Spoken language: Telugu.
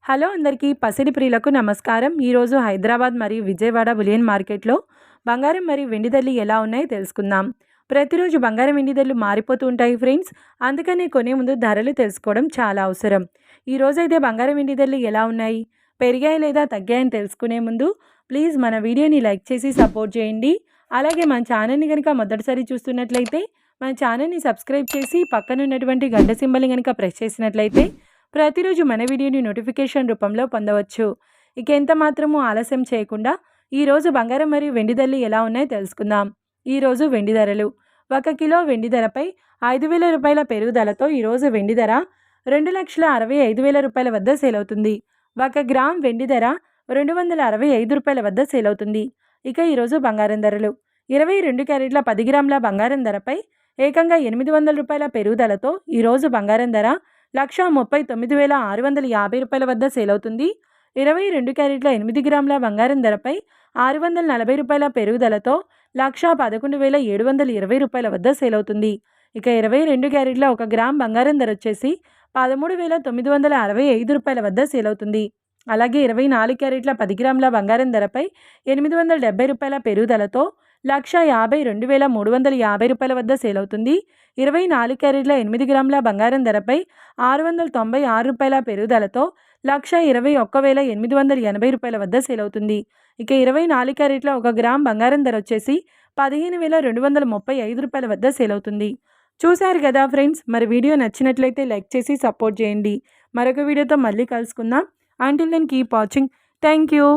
హలో అందరికీ పసిడి ప్రియులకు నమస్కారం. ఈరోజు హైదరాబాద్ మరియు విజయవాడ బులియన్ మార్కెట్లో బంగారం మరియు వెండి ధరలు ఎలా ఉన్నాయో తెలుసుకుందాం. ప్రతిరోజు బంగారం వెండి ధరలు మారిపోతూ ఉంటాయి ఫ్రెండ్స్. అందుకనే కొనే ముందు ధరలు తెలుసుకోవడం చాలా అవసరం. ఈరోజైతే బంగారం వెండి ధరలు ఎలా ఉన్నాయి, పెరిగాయి లేదా తగ్గాయని తెలుసుకునే ముందు ప్లీజ్ మన వీడియోని లైక్ చేసి సపోర్ట్ చేయండి. అలాగే మన ఛానల్ని కనుక మొదటిసారి చూస్తున్నట్లయితే మన ఛానల్ని సబ్స్క్రైబ్ చేసి పక్కనున్నటువంటి గంట సింబల్ని కనుక ప్రెస్ చేసినట్లయితే ప్రతిరోజు మన వీడియోని నోటిఫికేషన్ రూపంలో పొందవచ్చు. ఇక ఎంత మాత్రము ఆలస్యం చేయకుండా ఈరోజు బంగారం మరియు వెండి ధరలు ఎలా ఉన్నాయో తెలుసుకుందాం. ఈరోజు వెండి ధరలు 1 కిలో వెండి ధరపై 5,000 రూపాయల పెరుగుదలతో ఈరోజు వెండి ధర 2,65,000 రూపాయల వద్ద సేల్ అవుతుంది. 1 గ్రామ్ వెండి ధర 265 రూపాయల వద్ద సేల్ అవుతుంది. ఇక ఈరోజు బంగారం ధరలు 22 క్యారెట్ల 10 గ్రాముల బంగారం ధరపై ఏకంగా 800 రూపాయల పెరుగుదలతో ఈరోజు బంగారం ధర 1,39,650 రూపాయల వద్ద సేల్ అవుతుంది. 22 క్యారెట్ల 8 గ్రాముల బంగారం ధరపై 640 రూపాయల పెరుగుదలతో 1,11,720 రూపాయల వద్ద సేల్ అవుతుంది. ఇక 22 క్యారెట్ల 1 గ్రామ్ బంగారం ధర వచ్చేసి 13,965 రూపాయల వద్ద సేల్ అవుతుంది. అలాగే 24 క్యారెట్ల 10 గ్రాముల బంగారం ధరపై 870 రూపాయల పెరుగుదలతో 1,52,350 రూపాయల వద్ద సేల్ అవుతుంది. 24 క్యారెట్ల 8 గ్రాముల బంగారం ధరపై 696 రూపాయల పెరుగుదలతో 1,21,880 రూపాయల వద్ద సేల్ అవుతుంది. ఇక 24 క్యారెట్ల 1 గ్రామ్ బంగారం ధర వచ్చేసి 15,235 రూపాయల వద్ద సేల్ అవుతుంది. చూశారు కదా ఫ్రెండ్స్, మరి వీడియో నచ్చినట్లయితే లైక్ చేసి సపోర్ట్ చేయండి. మరొక వీడియోతో మళ్ళీ కలుసుకుందాం. Until then, keep watching. Thank you.